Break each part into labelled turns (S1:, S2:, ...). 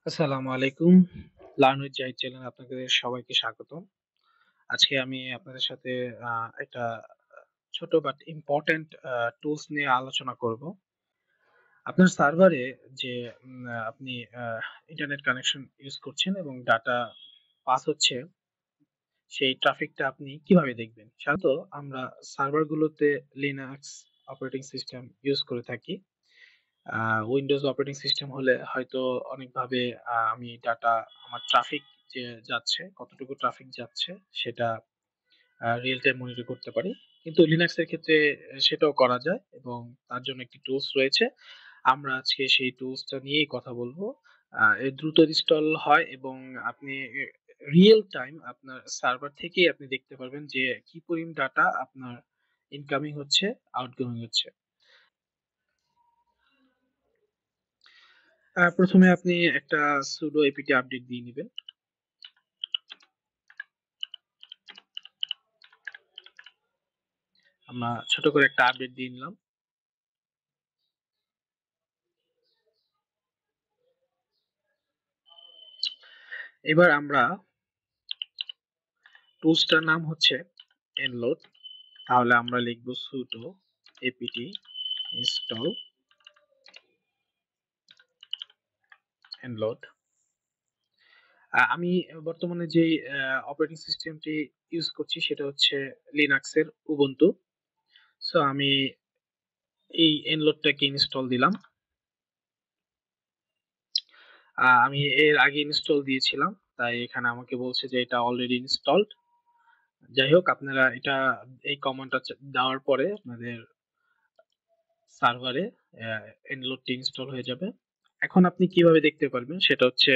S1: আসসালামু আলাইকুম। Learn with Zahid চ্যানেলে আপনাদের সবাইকে স্বাগতম। আজকে আমি আপনাদের সাথে একটা ছোট বাট ইম্পোর্টেন্ট টুলস নিয়ে আলোচনা করব। আপনার সার্ভারে যে আপনি আ ইন্টারনেট কানেকশন ইউজ করছেন এবং ডাটা পাস হচ্ছে, সেই ট্রাফিকটা আপনি কিভাবে দেখবেন? সাধারণত আমরা সার্ভারগুলোতে লিনাক্স অপারেটিং সিস্টেম ইউজ করে থাকি। আ উইন্ডোজ অপারেটিং সিস্টেম হলে হয়তো অনেকভাবে আমি ডাটা আমার ট্রাফিক যে যাচ্ছে, কতটুকু ট্রাফিক যাচ্ছে সেটা রিয়াল টাইম মনিটর করতে পারি। কিন্তু লিনাক্স এর ক্ষেত্রে সেটাও করা যায় এবং তার জন্য একটি টুলস রয়েছে। আমরা আজকে সেই টুলসটা নিয়েই কথা বলবো। এ দ্রুত ইনস্টল হয় এবং আপনি রিয়াল টাইম আপনার সার্ভার থেকেই আপনি দেখতে পারবেন যে কি পরিমাণ ডাটা আপনার ইনকামিং হচ্ছে, আউটগোয়িং হচ্ছে। ১ম এ আপনি একটা sudo apt আপডেট দিয়ে নিবেন। আমরা ছোট করে একটা আপডেট দিয়ে নিলাম। এবার আমরা টুলসটার নাম হচ্ছে nload। তাহলে আমরা লিখব sudo apt install nload। আমি বর্তমানে যেই অপারেটিং সিস্টেমটি ইউজ করছি সেটা হচ্ছে লিনাক্সের উবুন্টু। সো আমি এই nload-টাকে ইনস্টল দিলাম। আমি এর আগে ইনস্টল দিয়েছিলাম। তাই এখানে আমাকে বলছে যে এটা অলরেডি ইনস্টলড। যাই হোক, আপনারা এটা এই কমান্ডটা দেওয়ার পরে আপনাদের সার্ভারে nload ইনস্টল হয়ে যাবে। এখন আপনি কিভাবে দেখতে পারবেন সেটা হচ্ছে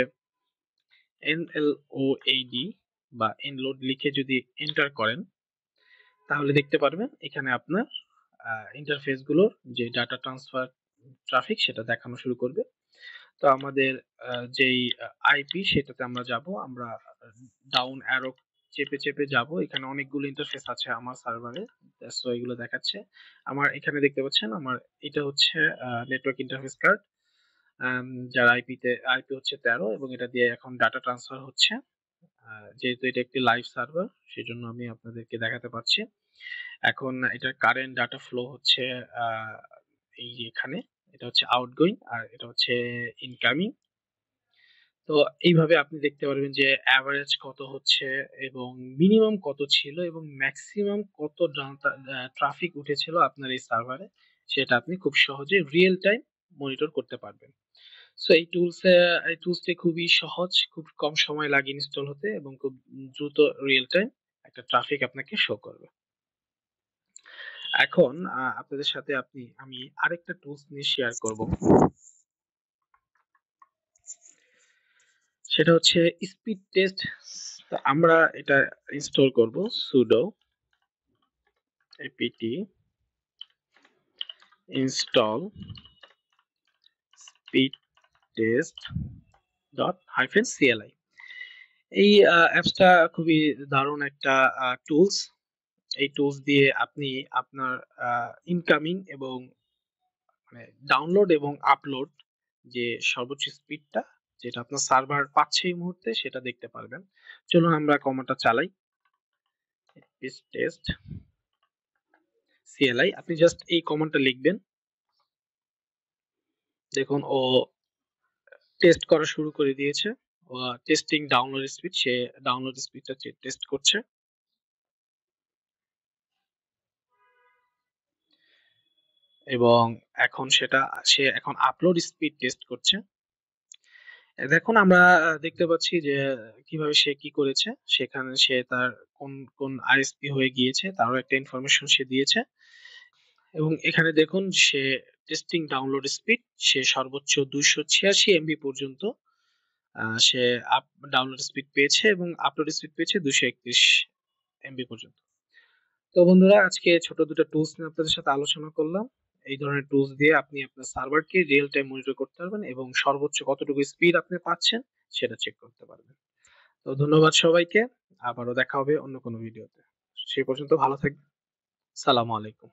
S1: nload বা nload লিখে যদি এন্টার করেন তাহলে দেখতে পারবেন এখানে আপনার ইন্টারফেস গুলোর যে ডাটা ট্রান্সফার ট্রাফিক সেটা দেখানো শুরু করবে। তো আমাদের যেই আইপি সেটাতে আমরা যাব। আমরা ডাউন অ্যারো চেপে চেপে যাব। এখানে অনেকগুলো ইন্টারফেস আছে আমার সার্ভারে। সো এগুলো দেখাচ্ছে। আমার এখানে দেখতে পাচ্ছেন আমার এটা হচ্ছে নেটওয়ার্ক ইন্টারফেস কার্ড। যার আইপি হচ্ছে 13 এবং এটা দিয়ে এখন ডাটা ট্রান্সফার হচ্ছে। যেহেতু এটা একটি লাইভ সার্ভার সেজন্য আমি আপনাদেরকে দেখাতে পারছি। এখন এটার কারেন্ট ডাটা ফ্লো হচ্ছে আহ, এই যে এখানে এটা হচ্ছে আউটগোয়িং আর এটা হচ্ছে ইনকামিং। তো এইভাবে আপনি দেখতে পারবেন যে অ্যাভারেজ কত হচ্ছে এবং মিনিমাম কত ছিল এবং ম্যাক্সিমাম কত ট্রাফিক উঠেছিল আপনার এই সার্ভারে, সেটা আপনি খুব সহজে রিয়েল টাইম মনিটর করতে পারবেন। সো এই টুলসটি খুবই সহজ, খুব কম সময় লাগে ইনস্টল হতে এবং খুব দ্রুত রিয়েল টাইম একটা ট্রাফিক আপনাকে শো করবে। এখন আপনাদের সাথে আমি আরেকটা টুলস নিয়ে শেয়ার করব। সেটা হচ্ছে স্পিড টেস্ট। আমরা এটা ইনস্টল করব sudo apt install speed test .cli। এই অ্যাপসটা খুবই দারুণ একটা টুলস। এই টুলস দিয়ে আপনি আপনার ইনকামিং এবং মানে ডাউনলোড এবং আপলোড যে সর্বোচ্চ স্পিডটা যেটা আপনার সার্ভার পাচ্ছে এই মুহূর্তে সেটা দেখতে পারবেন। চলুন আমরা কমান্ডটা চালাই। টেস্ট CLI আপনি জাস্ট এই কমান্ডটা লিখবেন। দেখুন ও টেস্ট করা শুরু করে দিয়েছে। ও টেস্টিং ডাউনলোড স্পিড, সে ডাউনলোড স্পিডটা টেস্ট করছে এবং সে এখন আপলোড স্পিড টেস্ট করছে। দেখুন আমরা দেখতে পাচ্ছি যে কিভাবে সে কি করেছে। সেখানে সে তার কোন কোন আইএসপি হয়ে গিয়েছে তারও একটা ইনফরমেশন সে দিয়েছে এবং এখানে দেখুন সে টেস্টিং ডাউনলোড স্পিড সে সর্বোচ্চ 286 এমবি পর্যন্ত সে ডাউনলোড স্পিড পেয়েছে এবং আপলোড স্পিড পেয়েছে 231 এমবি পর্যন্ত। তো বন্ধুরা, আজকে ছোট দুটো টুলস নিয়ে আপনাদের সাথে আলোচনা করলাম। এই ধরনের টুলস দিয়ে আপনি আপনার সার্ভারকে রিয়েল টাইম মনিটর করতে পারবেন এবং সর্বোচ্চ কতটুকু স্পিড আপনি পাচ্ছেন সেটা চেক করতে পারবেন। তো ধন্যবাদ সবাইকে। আবারও দেখা হবে অন্য কোনো ভিডিওতে। সেই পর্যন্ত ভালো থাকবেন। সালামু আলাইকুম।